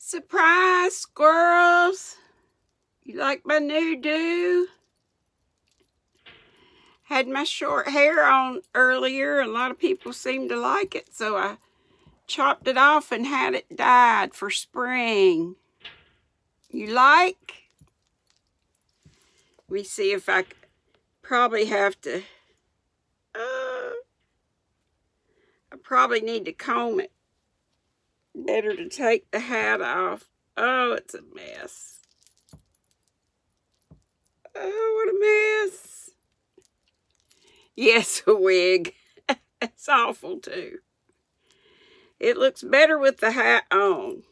Surprise, squirrels! You like my new do? Had my short hair on earlier, and a lot of people seemed to like it, so I chopped it off and had it dyed for spring. You like? Let me see if I probably have to, I probably need to comb it. Better to take the hat off. Oh, it's a mess. Oh, what a mess. Yes, a wig. It's awful too. It looks better with the hat on.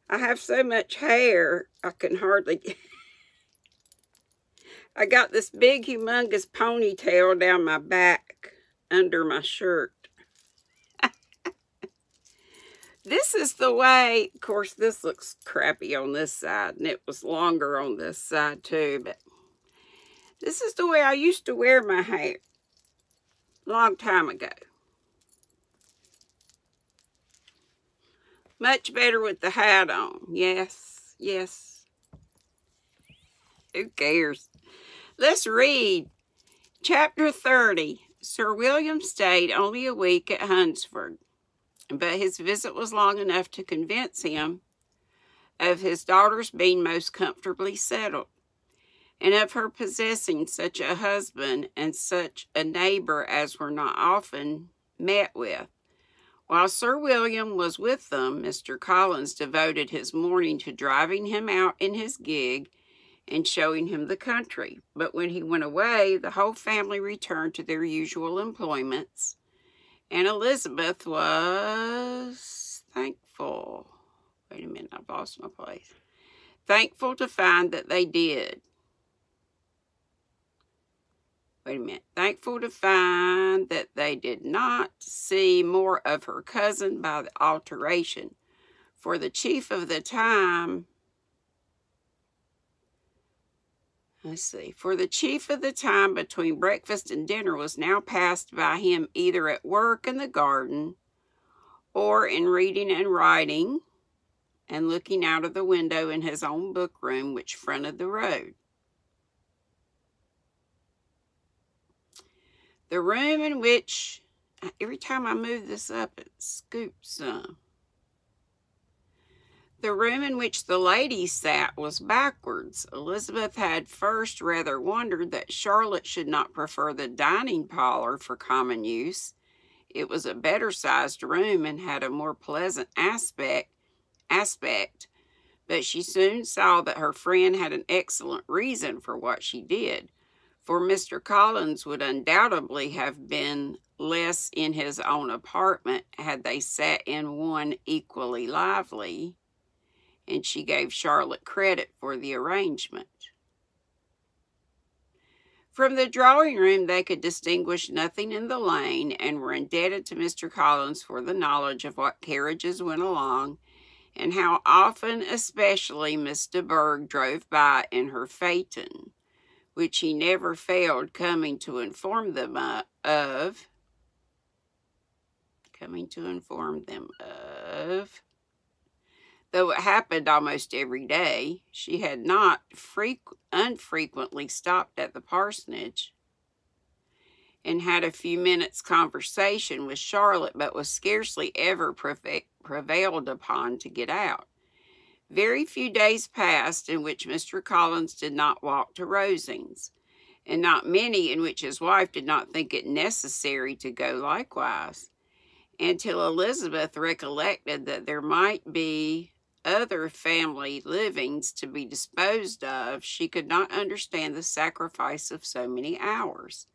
I have so much hair, I can hardly... I got this big, humongous ponytail down my back under my shirt. This is the way, of course, this looks crappy on this side, and it was longer on this side too, but this is the way I used to wear my hair a long time ago. Much better with the hat on. Yes, yes. Who cares? Let's read. Chapter 30. Sir William stayed only a week at Hunsford, but his visit was long enough to convince him of his daughter's being most comfortably settled, and of her possessing such a husband and such a neighbor as were not often met with. While Sir William was with them, Mr. Collins devoted his morning to driving him out in his gig and showing him the country. But when he went away, the whole family returned to their usual employments, and Elizabeth was thankful. Wait a minute, I've lost my place. Thankful to find that they did. Wait a minute. Thankful to find that they did not see more of her cousin by the alteration. For the chief of the time... For the chief of the time between breakfast and dinner was now passed by him either at work in the garden, or in reading and writing, and looking out of the window in his own book room, which fronted the road. The room in which, every time I move this up, it scoops some. The room in which the ladies sat was backwards. Elizabeth had first rather wondered that Charlotte should not prefer the dining parlor for common use. It was a better-sized room and had a more pleasant aspect, but she soon saw that her friend had an excellent reason for what she did, for Mr. Collins would undoubtedly have been less in his own apartment had they sat in one equally lively, and she gave Charlotte credit for the arrangement. From the drawing room they could distinguish nothing in the lane, and were indebted to Mr. Collins for the knowledge of what carriages went along, and how often especially Miss de Bourgh drove by in her phaeton, which he never failed coming to inform them of. Though it happened almost every day, she had not unfrequently stopped at the parsonage and had a few minutes' conversation with Charlotte, but was scarcely ever prevailed upon to get out. Very few days passed in which Mr. Collins did not walk to Rosings, and not many in which his wife did not think it necessary to go likewise, until Elizabeth recollected that there might be other family livings to be disposed of. She could not understand the sacrifice of so many hours.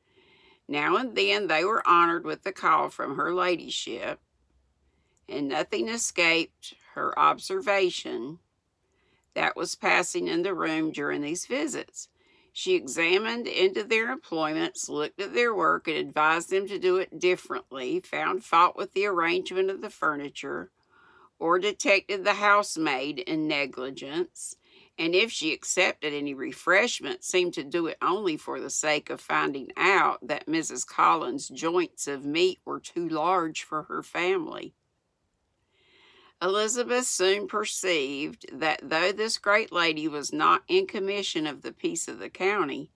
Now and then they were honored with a call from her ladyship, and nothing escaped her observation that was passing in the room during these visits. She examined into their employments, looked at their work, and advised them to do it differently, found fault with the arrangement of the furniture, or detected the housemaid in negligence, and if she accepted any refreshment, seemed to do it only for the sake of finding out that Mrs. Collins' joints of meat were too large for her family. Elizabeth soon perceived that though this great lady was not in commission of the peace of the county,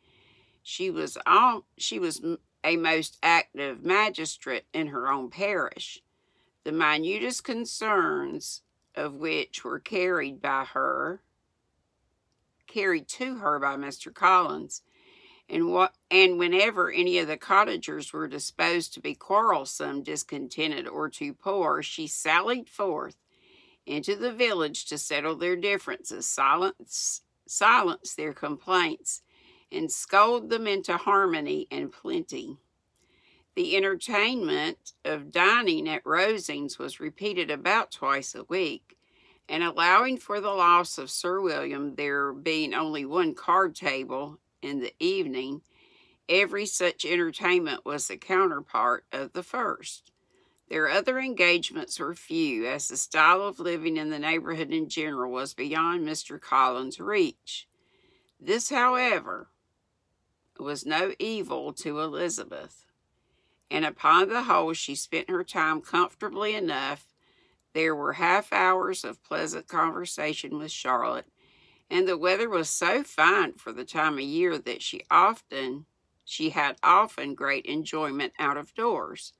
she was a most active magistrate in her own parish, the minutest concerns of which were carried to her by Mr. Collins, and whenever any of the cottagers were disposed to be quarrelsome, discontented, or too poor, she sallied forth into the village to settle their differences, silence their complaints, and scold them into harmony and plenty. The entertainment of dining at Rosings was repeated about twice a week, and allowing for the loss of Sir William, there being only one card table in the evening, every such entertainment was the counterpart of the first. Their other engagements were few, as the style of living in the neighborhood in general was beyond Mr. Collins' reach. This, however, was no evil to Elizabeth, and upon the whole she spent her time comfortably enough. There were half hours of pleasant conversation with Charlotte, and the weather was so fine for the time of year that she had often great enjoyment out of doors.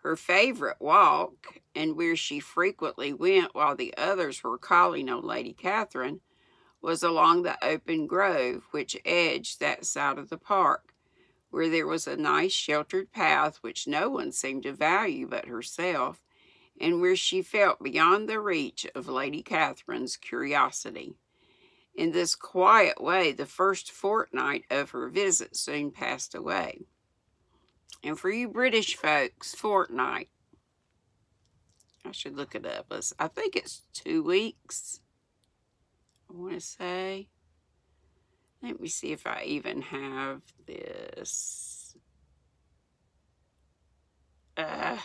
Her favorite walk, and where she frequently went while the others were calling on Lady Catherine, was along the open grove which edged that side of the park, where there was a nice sheltered path which no one seemed to value but herself, and where she felt beyond the reach of Lady Catherine's curiosity. In this quiet way, the first fortnight of her visit soon passed away. And for you British folks, fortnight, I should look it up. I think it's 2 weeks, I want to say. Let me see if I even have this. Now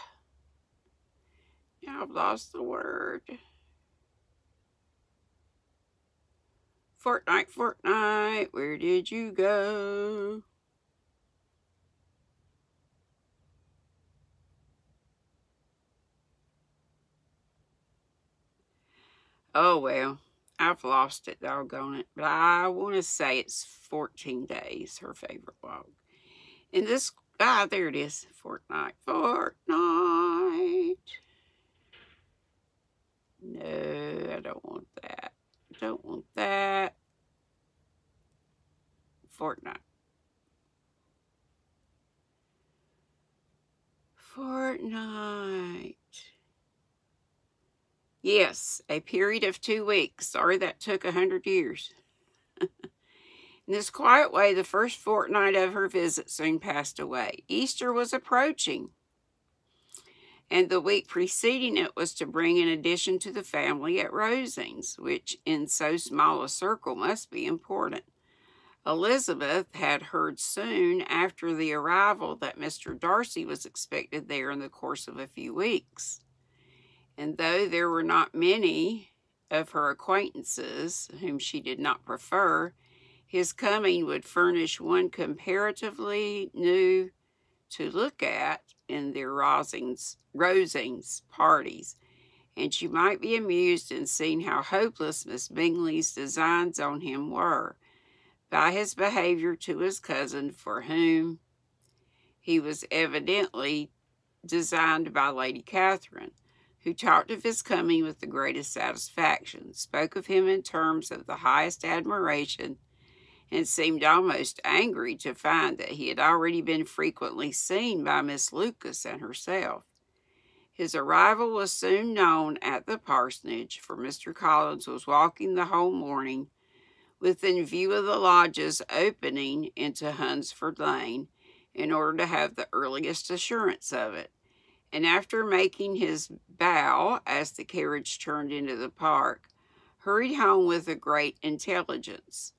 I've lost the word. Fortnight, where did you go? Oh, well, I've lost it, doggone it. But I want to say it's 14 days, her favorite walk. And this, there it is, fortnight. No, I don't want that. Don't want that. Fortnight. Yes, a period of 2 weeks. Sorry that took 100 years. In this quiet way, the first fortnight of her visit soon passed away. Easter was approaching, and the week preceding it was to bring an addition to the family at Rosings, which in so small a circle must be important. Elizabeth had heard soon after the arrival that Mr. Darcy was expected there in the course of a few weeks. And though there were not many of her acquaintances whom she did not prefer, his coming would furnish one comparatively new to look at in their Rosings parties, and she might be amused in seeing how hopeless Miss Bingley's designs on him were, by his behavior to his cousin, for whom he was evidently designed by Lady Catherine, who talked of his coming with the greatest satisfaction, spoke of him in terms of the highest admiration, and seemed almost angry to find that he had already been frequently seen by Miss Lucas and herself. His arrival was soon known at the parsonage, for Mr. Collins was walking the whole morning within view of the lodges opening into Hunsford Lane, in order to have the earliest assurance of it, and after making his bow as the carriage turned into the park, hurried home with a great intelligence.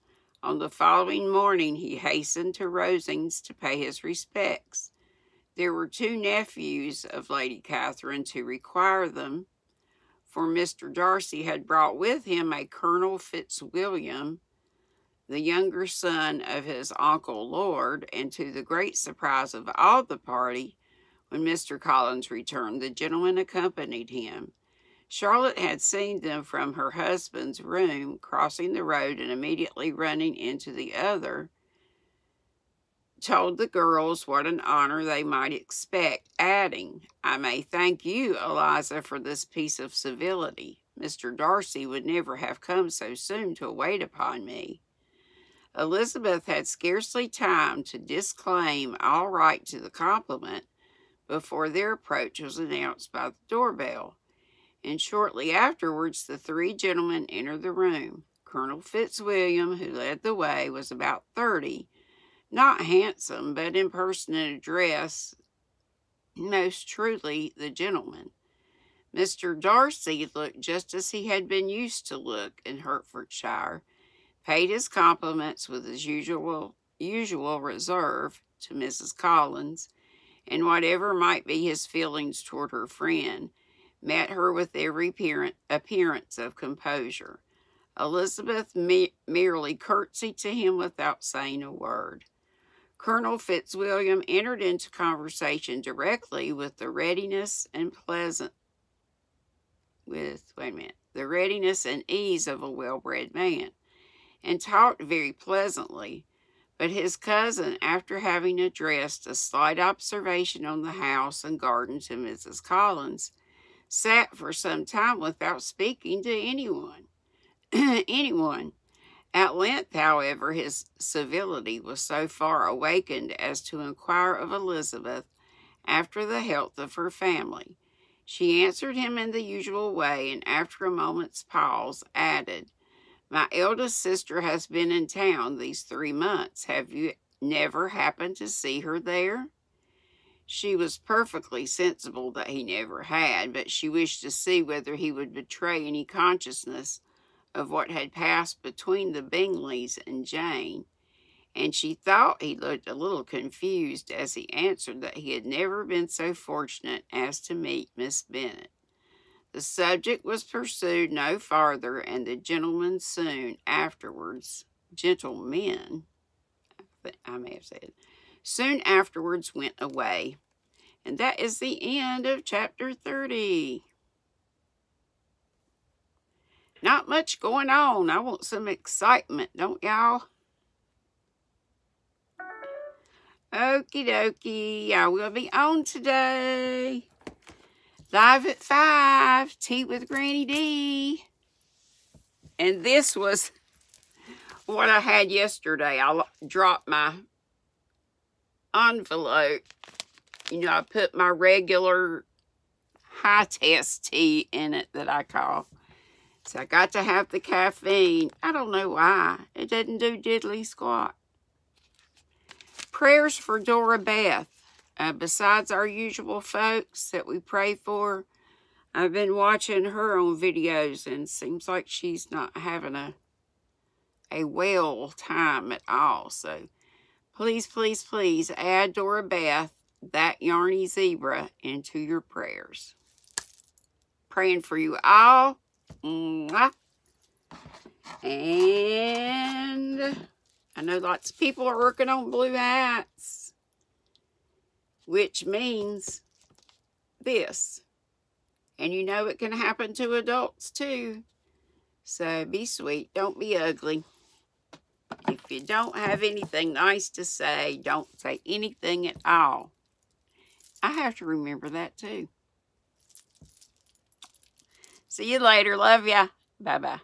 On the following morning he hastened to Rosings to pay his respects. There were 2 nephews of Lady Catherine to require them, for Mr. Darcy had brought with him a Colonel Fitzwilliam, the younger son of his uncle Lord, and to the great surprise of all the party, when Mr. Collins returned, the gentleman accompanied him. Charlotte had seen them from her husband's room, crossing the road and immediately running into the other, told the girls what an honor they might expect, adding, "I may thank you, Eliza, for this piece of civility. Mr. Darcy would never have come so soon to wait upon me." Elizabeth had scarcely time to disclaim all right to the compliment before their approach was announced by the doorbell, and shortly afterwards the three gentlemen entered the room. Colonel Fitzwilliam, who led the way, was about 30, not handsome, but in person and address most truly the gentleman. Mr. Darcy looked just as he had been used to look in Hertfordshire, paid his compliments with his usual reserve to Mrs. Collins, and whatever might be his feelings toward her friend, met her with every appearance of composure. Elizabeth merely curtsied to him without saying a word. Colonel Fitzwilliam entered into conversation directly with the readiness and ease of a well-bred man, and talked very pleasantly, but his cousin, after having addressed a slight observation on the house and garden to Mrs. Collins, sat for some time without speaking to anyone. At length, however, his civility was so far awakened as to inquire of Elizabeth after the health of her family. She answered him in the usual way, and after a moment's pause, added, "My eldest sister has been in town these 3 months. Have you never happened to see her there?" She was perfectly sensible that he never had, but she wished to see whether he would betray any consciousness of what had passed between the Bingleys and Jane, and she thought he looked a little confused as he answered that he had never been so fortunate as to meet Miss Bennet. The subject was pursued no farther, and the gentlemen soon afterwards went away. And that is the end of chapter 30. Not much going on. I want some excitement, don't y'all? Okie dokie. I will be on today. Live at 5. Tea with Granny D. And this was what I had yesterday. I dropped my envelope. You know, I put my regular high test tea in it that I call. So I got to have the caffeine. I don't know why. It doesn't do diddly squat. Prayers for Dora Beth. Besides our usual folks that we pray for, I've been watching her on videos, and seems like she's not having a well time at all. So please, please, please add Dora Beth, that yarny zebra, into your prayers. Praying for you all. Mwah. And I know lots of people are working on blue hats, which means this. And you know it can happen to adults too. So be sweet. Don't be ugly. If you don't have anything nice to say, don't say anything at all. I have to remember that too. See you later. Love ya. Bye-bye.